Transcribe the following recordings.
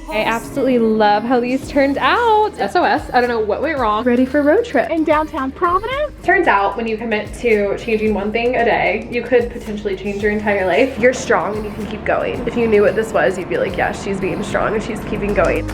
I absolutely love how these turned out. SOS, I don't know what went wrong. Ready for road trip in downtown Providence. Turns out when you commit to changing one thing a day, you could potentially change your entire life. You're strong and you can keep going. If you knew what this was, you'd be like, yeah, she's being strong and she's keeping going.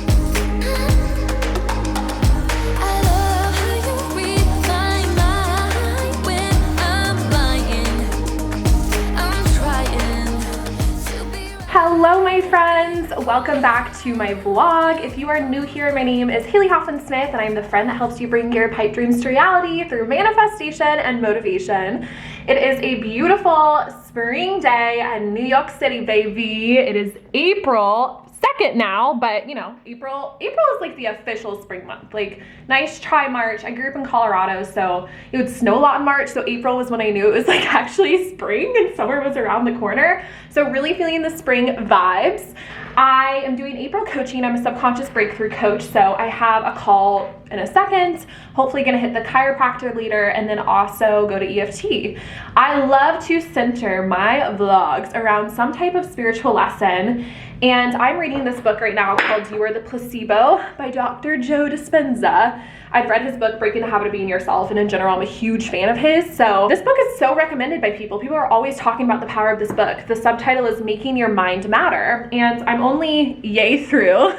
Hello my friends, welcome back to my vlog. If you are new here, my name is Haley Hoffman-Smith and I'm the friend that helps you bring your pipe dreams to reality through manifestation and motivation. It is a beautiful spring day in New York City, baby. It is April 2nd now, but you know, April is like the official spring month. Like, nice try March. I grew up in Colorado, so it would snow a lot in March, so April was when I knew it was like actually spring and summer was around the corner. So really feeling the spring vibes. I am doing April coaching. I'm a subconscious breakthrough coach, so I have a call in a second, hopefully gonna hit the chiropractor later and then also go to EFT. I love to center my vlogs around some type of spiritual lesson, and I'm reading this book right now called You Are the Placebo by Dr. Joe Dispenza. I've read his book, Breaking the Habit of Being Yourself, and in general, I'm a huge fan of his. So this book is so recommended by people. People are always talking about the power of this book. The subtitle is Making Your Mind Matter, and I'm only yay through,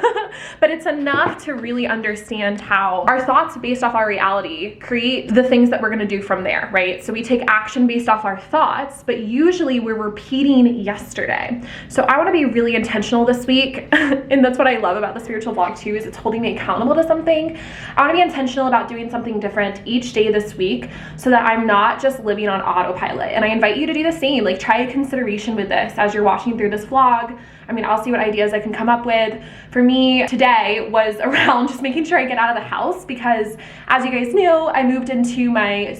but it's enough to really understand how our thoughts based off our reality create the things that we're gonna do from there, right? So we take action based off our thoughts, but usually we're repeating yesterday. So I wanna be really intentional this week, and that's what I love about the spiritual vlog too, is it's holding me accountable to something. I wanna be intentional about doing something different each day this week so that I'm not just living on autopilot. And I invite you to do the same. Like, try a consideration with this as you're watching through this vlog. I mean, I'll see what ideas I can come up with. For me, today was around just making sure I get out of the house because, as you guys knew, I moved into my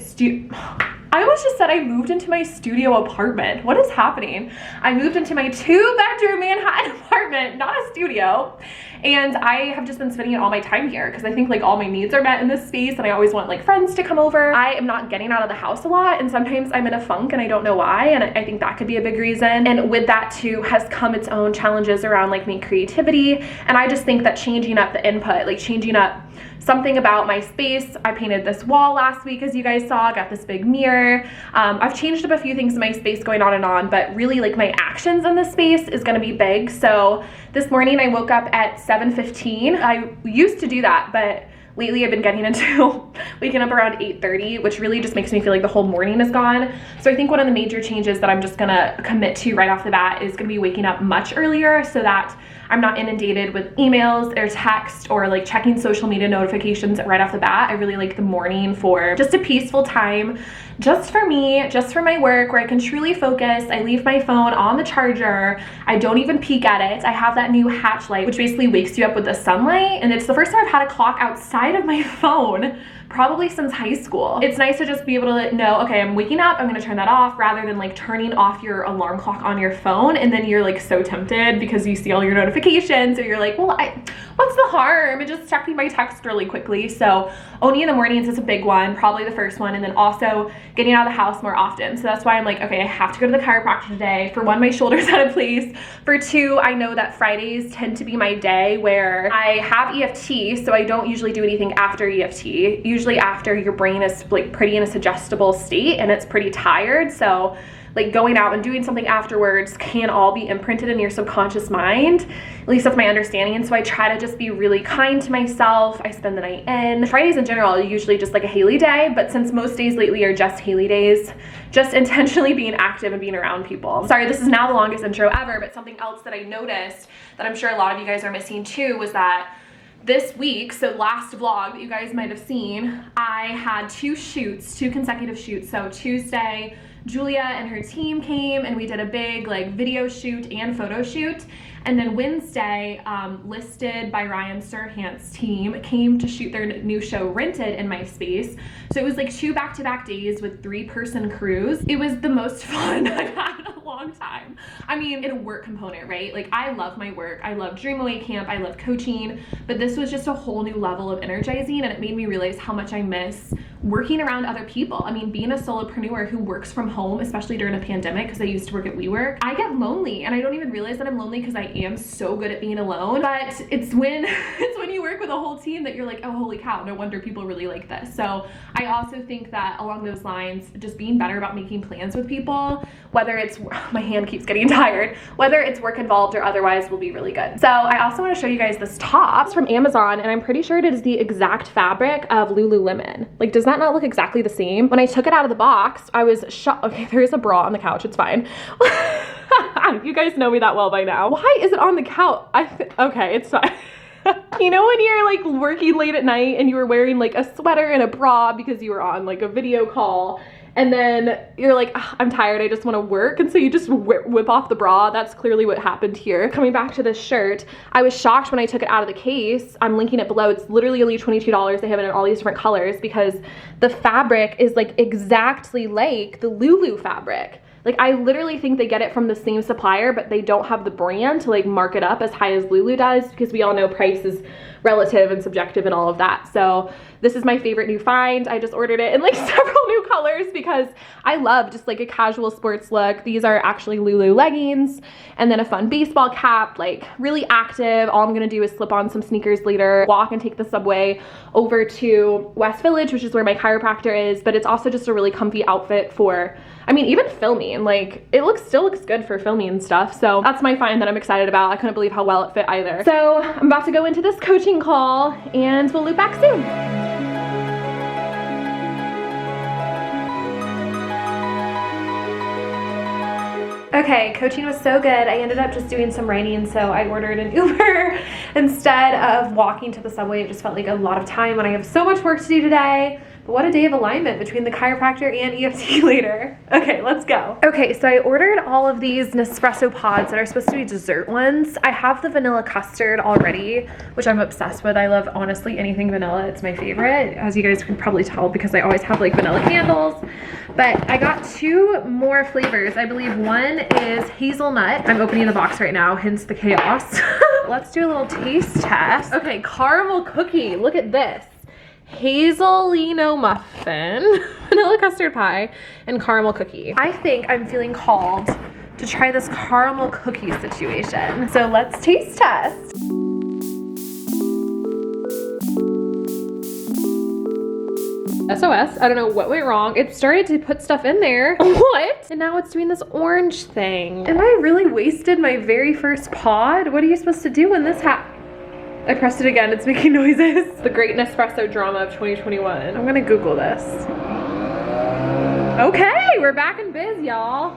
I almost just said I moved into my studio apartment. What is happening? I moved into my 2-bedroom Manhattan apartment, not a studio. And I have just been spending all my time here because I think like all my needs are met in this space and I always want like friends to come over. I am not getting out of the house a lot and sometimes I'm in a funk and I don't know why, and I think that could be a big reason. And with that too has come its own challenges around like my creativity, and I just think that changing up the input, like changing up something about my space. I painted this wall last week, as you guys saw, got this big mirror. I've changed up a few things in my space going on and on, but really like my actions in this space is gonna be big. So this morning I woke up at 7:15. I used to do that, but lately I've been getting into waking up around 8:30, which really just makes me feel like the whole morning is gone. So I think one of the major changes that I'm just gonna commit to right off the bat is gonna be waking up much earlier so that I'm not inundated with emails or text or like checking social media notifications right off the bat. I really like the morning for just a peaceful time, just for me, just for my work, where I can truly focus. I leave my phone on the charger. I don't even peek at it. I have that new hatch light, which basically wakes you up with the sunlight. And it's the first time I've had a clock outside of my phone probably since high school. It's nice to just be able to know, okay, I'm waking up, I'm gonna turn that off, rather than like turning off your alarm clock on your phone and then you're like so tempted because you see all your notifications or you're like, well, what's the harm in just checking my text really quickly? So owning in the mornings is a big one, probably the first one, and then also getting out of the house more often. So that's why I'm like, okay, I have to go to the chiropractor today. For one, my shoulder's out of place. For two, I know that Fridays tend to be my day where I have EFT, so I don't usually do anything after EFT. Usually after your brain is like pretty in a suggestible state and it's pretty tired. So like going out and doing something afterwards can all be imprinted in your subconscious mind. At least that's my understanding. And so I try to just be really kind to myself. I spend the night in. Fridays in general are usually just like a Haley day, but since most days lately are just Haley days, just intentionally being active and being around people. Sorry, this is now the longest intro ever, but something else that I noticed that I'm sure a lot of you guys are missing too was that this week, so last vlog that you guys might have seen, I had two consecutive shoots. So Tuesday, Julia and her team came and we did a big like video shoot and photo shoot. And then Wednesday, Listed by Ryan Serhant's team came to shoot their new show Rented in my space. So it was like 2 back-to-back days with 3-person crews. It was the most fun I've had in a long time. I mean, in a work component, right? Like I love my work. I love Dream Away Camp. I love coaching, but this was just a whole new level of energizing, and it made me realize how much I miss working around other people. I mean, being a solopreneur who works from home, especially during a pandemic, because I used to work at WeWork, I get lonely, and I don't even realize that I'm lonely because I am so good at being alone. But it's when you work with a whole team that you're like, oh, holy cow, no wonder people really like this. So I also think that along those lines, just being better about making plans with people, whether it's, my hand keeps getting tired, whether it's work involved or otherwise, will be really good. So I also want to show you guys this top. It's from Amazon, and I'm pretty sure it is the exact fabric of Lululemon. Like, does that not look exactly the same? When I took it out of the box, I was shocked. Okay, there is a bra on the couch, it's fine. You guys know me that well by now. Why is it on the couch? Okay, it's fine. You know when you're like working late at night and you were wearing like a sweater and a bra because you were on like a video call, and then you're like, I'm tired, I just want to work, and so you just whip off the bra? That's clearly what happened here. Coming back to this shirt, I was shocked when I took it out of the case. I'm linking it below. It's literally only $22. They have it in all these different colors because the fabric is like exactly like the Lulu fabric. Like, I literally think they get it from the same supplier, but they don't have the brand to like mark it up as high as Lulu does, because we all know price is relative and subjective and all of that. So this is my favorite new find. I just ordered it in like several new colors because I love just like a casual sports look. These are actually Lulu leggings and then a fun baseball cap, like really active. All I'm gonna do is slip on some sneakers later, walk and take the subway over to West Village, which is where my chiropractor is, but it's also just a really comfy outfit for, I mean, even filming. Like, it still looks good for filming and stuff. So that's my find that I'm excited about. I couldn't believe how well it fit either. So I'm about to go into this coaching call and we'll loop back soon. Okay, coaching was so good. I ended up just doing some writing, so I ordered an Uber instead of walking to the subway. It just felt like a lot of time when I have so much work to do today. But what a day of alignment between the chiropractor and EFT later. Okay, let's go. Okay, so I ordered all of these Nespresso pods that are supposed to be dessert ones. I have the vanilla custard already, which I'm obsessed with. I love, honestly, anything vanilla. It's my favorite, as you guys can probably tell, because I always have like vanilla candles. But I got 2 more flavors. I believe one is hazelnut. I'm opening the box right now, hence the chaos. Let's do a little taste test. Okay, caramel cookie. Look at this. Hazelino muffin, vanilla custard pie, and caramel cookie. I think I'm feeling called to try this caramel cookie situation. So let's taste test. SOS, I don't know what went wrong. It started to put stuff in there. What? And now it's doing this orange thing. Am I really wasted my very first pod? What are you supposed to do when this happens? I pressed it again, it's making noises. The great Nespresso drama of 2021. I'm gonna Google this. Okay, we're back in biz, y'all.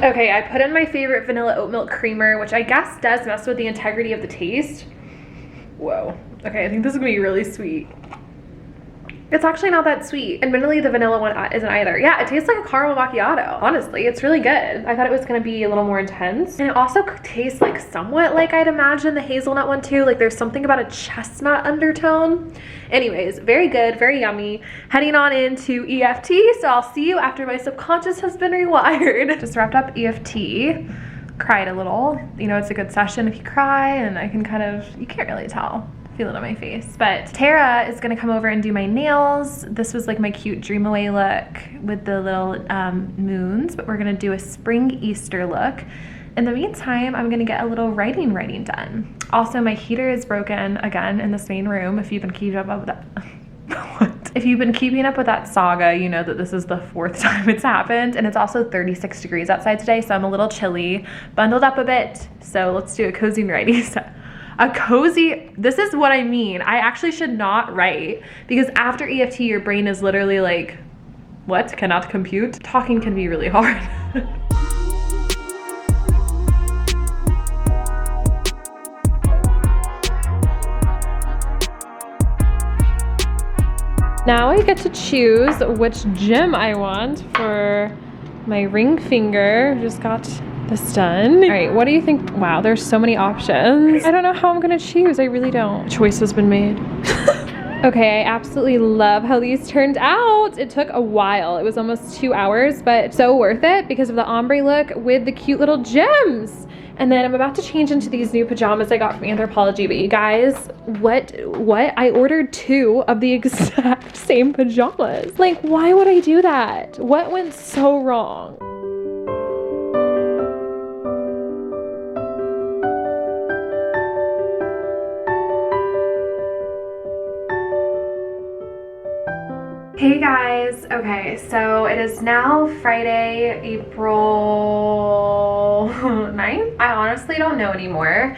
Okay, I put in my favorite vanilla oat milk creamer, which I guess does mess with the integrity of the taste. Whoa. Okay, I think this is gonna be really sweet. It's actually not that sweet. Admittedly, the vanilla one isn't either. Yeah, it tastes like a caramel macchiato. Honestly, it's really good. I thought it was gonna be a little more intense. And it also tastes like somewhat like I'd imagine the hazelnut one too. Like there's something about a chestnut undertone. Anyways, very good, very yummy. Heading on into EFT, so I'll see you after my subconscious has been rewired. Just wrapped up EFT. Cried a little. You know, it's a good session if you cry, and I can kind of, you can't really tell. Feel it on my face. But Tara is gonna come over and do my nails. This was like my cute dream away look with the little moons, but we're gonna do a spring Easter look. In the meantime, I'm gonna get a little writing done. Also, my heater is broken again in this main room. If you've been keeping up with that, what? If you've been keeping up with that saga, you know that this is the 4th time it's happened, and it's also 36 degrees outside today, so I'm a little chilly, bundled up a bit. So let's do a cozy writing set. A cozy, this is what I mean. I actually should not write, because after EFT, your brain is literally like, what, cannot compute? Talking can be really hard. Now I get to choose which gem I want for my ring finger. Just got this done. All right, what do you think? Wow, there's so many options. I don't know how I'm gonna choose. I really don't. Choice has been made. Okay, I absolutely love how these turned out. It took a while. It was almost 2 hours, but so worth it because of the ombre look with the cute little gems. And then I'm about to change into these new pajamas I got from Anthropologie, but you guys, what? I ordered 2 of the exact same pajamas. Like, why would I do that? What went so wrong? Hey guys, okay, so it is now Friday, April 9th. I honestly don't know anymore.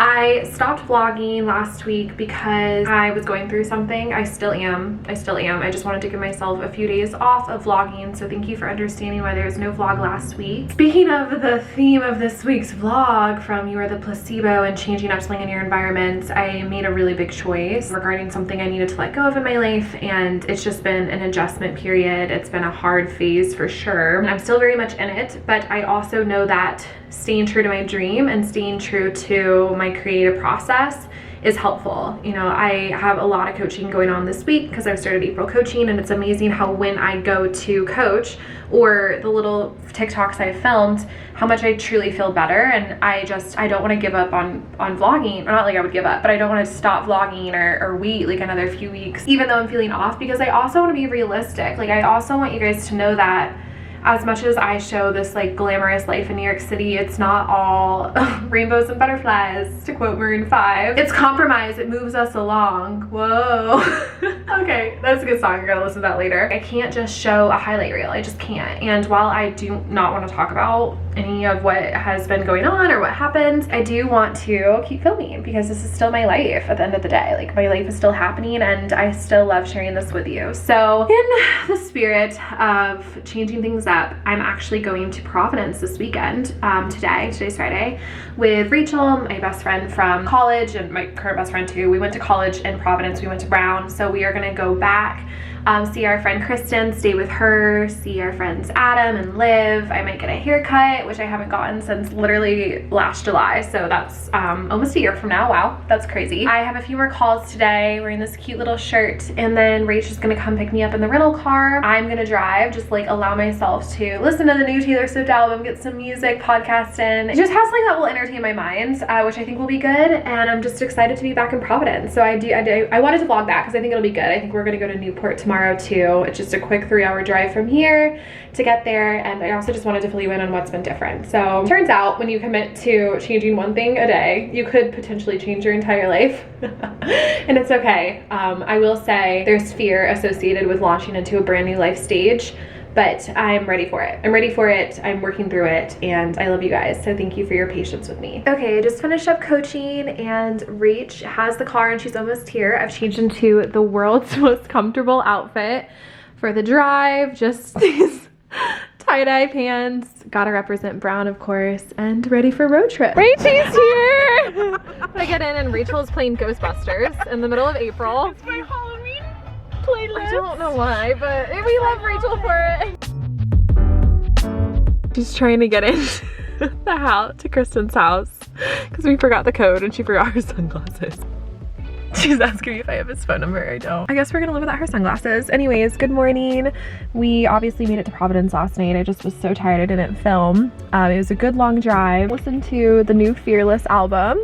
I stopped vlogging last week because I was going through something. I still am. I just wanted to give myself a few days off of vlogging, so thank you for understanding why there was no vlog last week. Speaking of the theme of this week's vlog, from you are the placebo and changing up something in your environment, I made a really big choice regarding something I needed to let go of in my life, and it's just been an adjustment period. It's been a hard phase for sure. I'm still very much in it, but I also know that staying true to my dream and staying true to my creative process is helpful. You know, I have a lot of coaching going on this week because I've started April coaching, and it's amazing how when I go to coach or the little TikToks I've filmed, how much I truly feel better. And I don't want to give up on vlogging. Or not like I would give up, but I don't want to stop vlogging or wait like another few weeks, even though I'm feeling off, because I also want to be realistic. Like, I also want you guys to know that as much as I show this like glamorous life in New York City, it's not all rainbows and butterflies, to quote Maroon 5. It's compromise, it moves us along. Whoa. Okay, that's a good song, you're gonna listen to that later. I can't just show a highlight reel, I just can't. And while I do not want to talk about any of what has been going on or what happened, I do want to keep filming because this is still my life at the end of the day. Like, my life is still happening and I still love sharing this with you. So in the spirit of changing things up, I'm actually going to Providence this weekend, today's Friday, with Rachel, my best friend from college, and my current best friend too. We went to college in Providence, we went to Brown, so we are gonna go back, see our friend Kristen, stay with her, see our friends Adam and Liv. I might get a haircut, which I haven't gotten since literally last July, so that's almost a year from now. Wow, that's crazy. I have a few more calls today, wearing this cute little shirt, and then Rachel's gonna come pick me up in the rental car. I'm gonna drive, just like allow myself to listen to the new Taylor Swift album, get some music, podcast in, just have something that will entertain my mind, which I think will be good, and I'm just excited to be back in Providence. So I wanted to vlog that because I think it'll be good. I think we're gonna go to Newport tomorrow too. It's just a quick 3-hour drive from here to get there, and I also just wanted to fill you in on what's been different. So turns out when you commit to changing one thing a day, you could potentially change your entire life. And it's okay. I will say there's fear associated with launching into a brand new life stage, but I'm ready for it. I'm ready for it. I'm working through it, and I love you guys, so thank you for your patience with me. Okay, I just finished up coaching, and Rach has the car, and she's almost here. I've changed into the world's most comfortable outfit for the drive, just these tie-dye pants. Gotta represent Brown, of course, and ready for road trip. Rachel's here! I get in, and Rachel is playing Ghostbusters in the middle of April. It's my Halloween playlist. I don't know why, but we love Rachel for it. She's trying to get into the house, to Kristen's house, because we forgot the code and she forgot her sunglasses. She's asking me if I have his phone number. I don't. I guess we're gonna live without her sunglasses. Anyways, good morning. We obviously made it to Providence last night. I just was so tired I didn't film. It was a good long drive. Listened to the new Fearless album.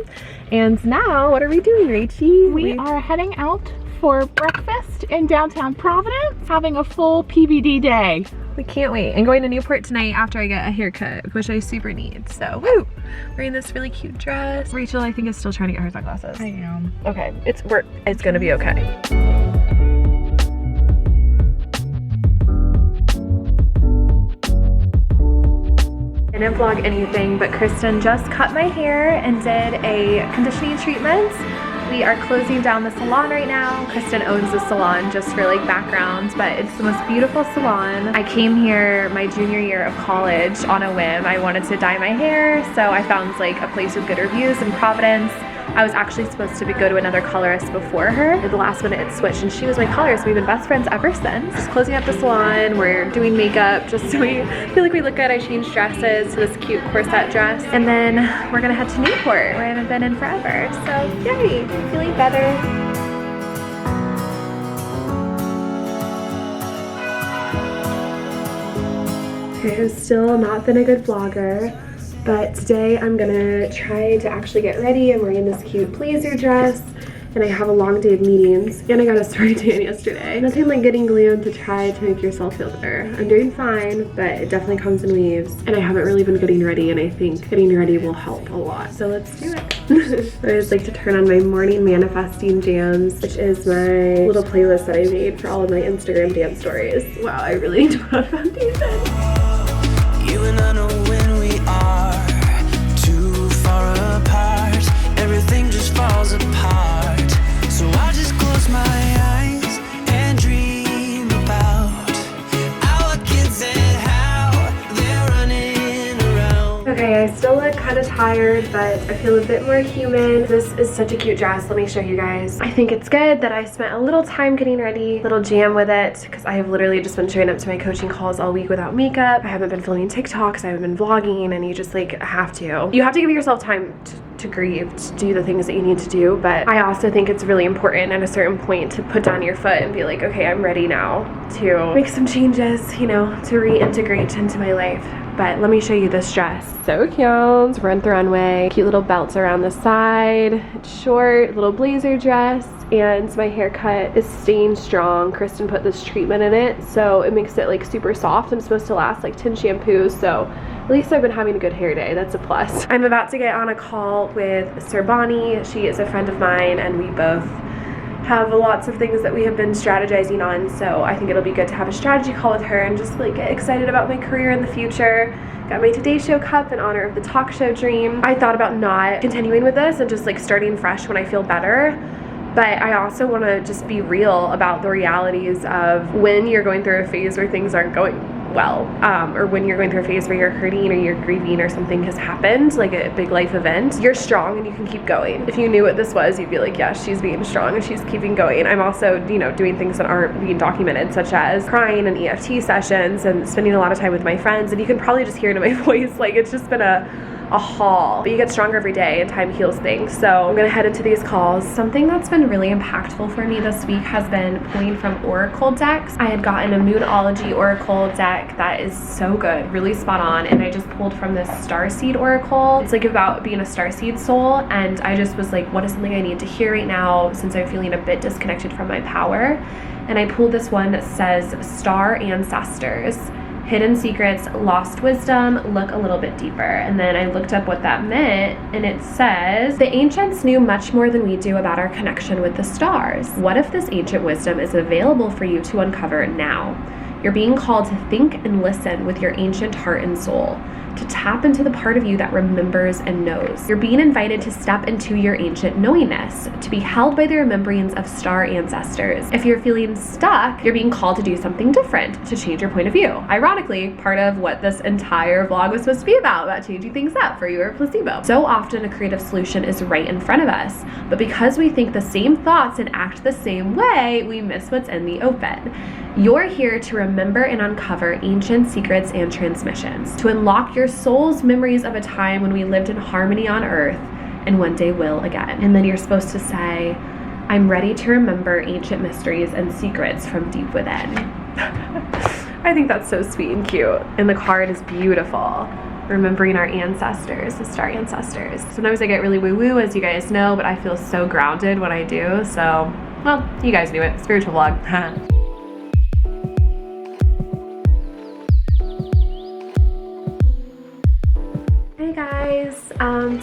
And now, what are we doing, Rachie? We are heading out for breakfast in downtown Providence, having a full PBD day. We can't wait. And going to Newport tonight after I get a haircut, which I super need. So, woo! Wearing this really cute dress. Rachel, I think, is still trying to get her sunglasses. I am. Okay, it's gonna be okay. I didn't vlog anything, but Kristen just cut my hair and did a conditioning treatment. We are closing down the salon right now. Kristen owns the salon, just for like background, but it's the most beautiful salon. I came here my junior year of college on a whim. I wanted to dye my hair, so I found like a place with good reviews in Providence. I was actually supposed to go to another colorist before her. At the last minute it switched, and she was my colorist. We've been best friends ever since. Just closing up the salon, we're doing makeup just so we feel like we look good. I changed dresses to this cute corset dress, and then we're gonna head to Newport, where I haven't been in forever. So yay, feeling better. Okay, I've still not been a good vlogger, But today I'm gonna try to actually get ready. I'm wearing this cute blazer dress, and I have a long day of meetings, and I got a spray tan yesterday. Nothing like getting glam to try to make yourself feel better. I'm doing fine, but it definitely comes in waves, and I haven't really been getting ready, and I think getting ready will help a lot. So let's do it. I always like to turn on my morning manifesting jams, which is my little playlist that I made for all of my Instagram dance stories. Wow, I really need to put on foundation. You and I know when we are too far apart, everything just falls apart. So I just close my eyes and dream about our kids and how they're running around. Okay, I still look kind of tired, but I feel a bit more human. This is such a cute dress. Let me show you guys. I think it's good that I spent a little time getting ready, little jam with it, because I have literally just been showing up to my coaching calls all week without makeup. I haven't been filming TikToks, I haven't been vlogging, and you just like have to. You have to give yourself time to grieve, to do the things that you need to do, but I also think it's really important at a certain point to put down your foot and be like, okay, I'm ready now to make some changes, you know, to reintegrate into my life. But let me show you this dress. So cute, run the runway, cute little belts around the side, it's short, little blazer dress, and my haircut is staying strong. Kristen put this treatment in it, so it makes it like super soft. I'm supposed to last like 10 shampoos, so at least I've been having a good hair day. That's a plus. I'm about to get on a call with Bonnie. She is a friend of mine, and we both have lots of things that we have been strategizing on, so I think it'll be good to have a strategy call with her and just like get excited about my career in the future. Got my Today Show cup in honor of the talk show dream. I thought about not continuing with this and just like starting fresh when I feel better. But I also want to just be real about the realities of when you're going through a phase where things aren't going well, or when you're going through a phase where you're hurting or you're grieving or something has happened, like a big life event, you're strong and you can keep going. If you knew what this was, you'd be like, yeah, she's being strong and she's keeping going. I'm also, you know, doing things that aren't being documented, such as crying and EFT sessions and spending a lot of time with my friends, and you can probably just hear it in my voice, like it's just been a haul, but you get stronger every day and time heals things. So I'm gonna head into these calls. Something that's been really impactful for me this week has been pulling from oracle decks. I had gotten a Moonology oracle deck that is so good, really spot on, and I just pulled from this Starseed oracle. It's like about being a starseed soul, and I just was like, what is something I need to hear right now since I'm feeling a bit disconnected from my power? And I pulled this one that says Star Ancestors, Hidden Secrets, Lost Wisdom, Look a Little Bit Deeper. And then I looked up what that meant, and it says, the ancients knew much more than we do about our connection with the stars. What if this ancient wisdom is available for you to uncover now? You're being called to think and listen with your ancient heart and soul, to tap into the part of you that remembers and knows. You're being invited to step into your ancient knowingness, to be held by the remembrance of star ancestors. If you're feeling stuck, you're being called to do something different, to change your point of view. Ironically, part of what this entire vlog was supposed to be about changing things up for your placebo. So often a creative solution is right in front of us, but because we think the same thoughts and act the same way, we miss what's in the open. You're here to remember and uncover ancient secrets and transmissions, to unlock your soul's memories of a time when we lived in harmony on earth and one day will again. And then you're supposed to say, I'm ready to remember ancient mysteries and secrets from deep within. I think that's so sweet and cute. And the card is beautiful. Remembering our ancestors, the star ancestors. Sometimes I get really woo-woo, as you guys know, but I feel so grounded when I do. So, well, you guys knew it. Spiritual vlog. Hey guys,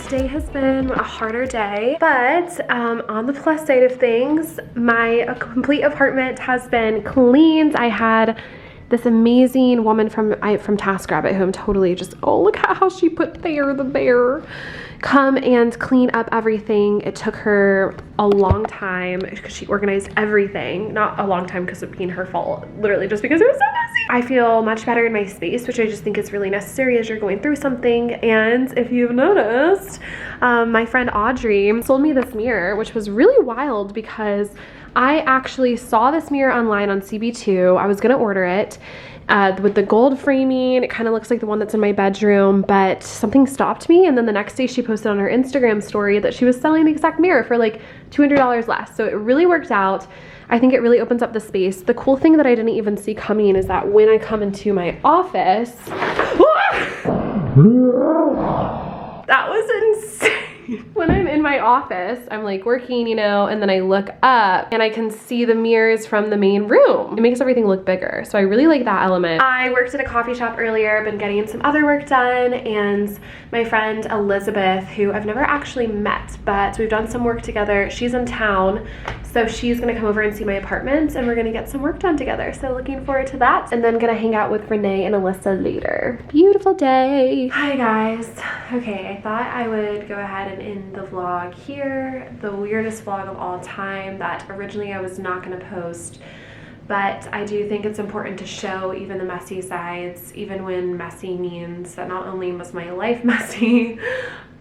today has been a harder day, but on the plus side of things, my complete apartment has been cleaned. I had this amazing woman from TaskRabbit, who I'm totally just, oh, look at how she put there, the bear, come and clean up everything. It took her a long time because she organized everything. Not a long time because of being her fault, literally just because it was so messy. I feel much better in my space, which I just think is really necessary as you're going through something. And if you've noticed, my friend Audrey sold me this mirror, which was really wild because I actually saw this mirror online on CB2. I was gonna order it, with the gold framing. It kind of looks like the one that's in my bedroom, but something stopped me. And then the next day she posted on her Instagram story that she was selling the exact mirror for like $200 less. So it really worked out. I think it really opens up the space. The cool thing that I didn't even see coming is that when I come into my office, that was insane. When I'm in my office, I'm like working, you know, and then I look up and I can see the mirrors from the main room. It makes everything look bigger. So I really like that element. I worked at a coffee shop earlier, been getting some other work done, and my friend Elizabeth, who I've never actually met, but we've done some work together. She's in town, so she's gonna come over and see my apartment, and we're gonna get some work done together. So looking forward to that. And then gonna hang out with Renee and Alyssa later. Beautiful day. Hi guys. Okay, I thought I would go ahead and end the vlog here. The weirdest vlog of all time that originally I was not gonna post, but I do think it's important to show even the messy sides, even when messy means that not only was my life messy,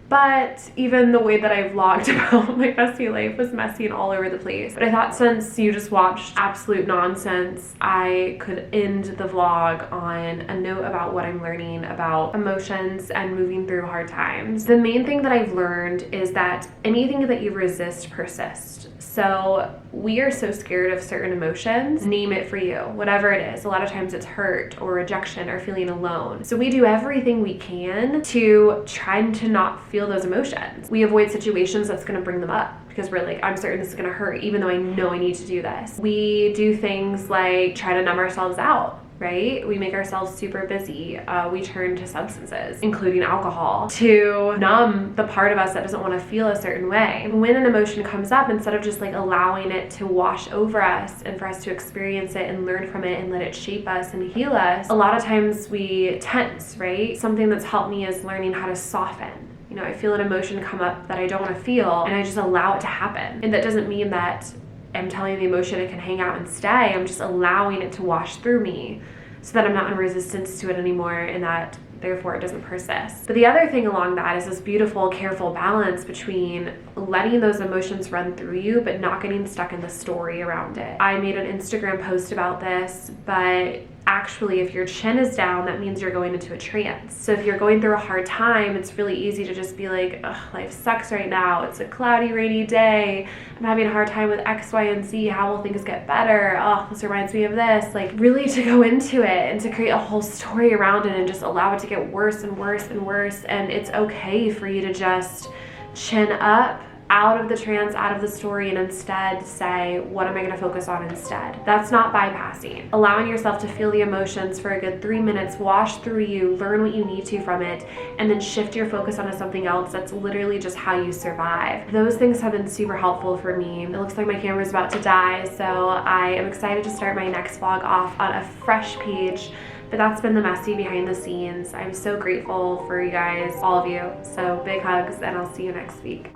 but even the way that I vlogged about my messy life was messy and all over the place. But I thought since you just watched absolute nonsense, I could end the vlog on a note about what I'm learning about emotions and moving through hard times. The main thing that I've learned is that anything that you resist persists. So we are so scared of certain emotions. Name it for you, whatever it is. A lot of times it's hurt or rejection or feeling alone. So we do everything we can to try to not feel those emotions. We avoid situations that's gonna bring them up because we're like, I'm certain this is gonna hurt even though I know I need to do this. We do things like try to numb ourselves out. Right? We make ourselves super busy. We turn to substances, including alcohol, to numb the part of us that doesn't want to feel a certain way. When an emotion comes up, instead of just like allowing it to wash over us and for us to experience it and learn from it and let it shape us and heal us, a lot of times we tense, right? Something that's helped me is learning how to soften. You know, I feel an emotion come up that I don't want to feel and I just allow it to happen. And that doesn't mean that I'm telling the emotion it can hang out and stay. I'm just allowing it to wash through me so that I'm not in resistance to it anymore and that therefore it doesn't persist. But the other thing along that is this beautiful, careful balance between letting those emotions run through you but not getting stuck in the story around it. I made an Instagram post about this, but actually if your chin is down, that means you're going into a trance. So if you're going through a hard time, it's really easy to just be like, ugh, life sucks right now. It's a cloudy, rainy day. I'm having a hard time with X, Y, and Z. How will things get better? Oh, this reminds me of this. Like really to go into it and to create a whole story around it and just allow it to get worse and worse and worse. And it's okay for you to just chin up out of the trance, out of the story, and instead say, what am I going to focus on instead? That's not bypassing. Allowing yourself to feel the emotions for a good 3 minutes, wash through you, learn what you need to from it, and then shift your focus onto something else that's literally just how you survive. Those things have been super helpful for me. It looks like my camera's about to die, so I am excited to start my next vlog off on a fresh page. But that's been the messy behind the scenes. I'm so grateful for you guys, all of you. So big hugs, and I'll see you next week.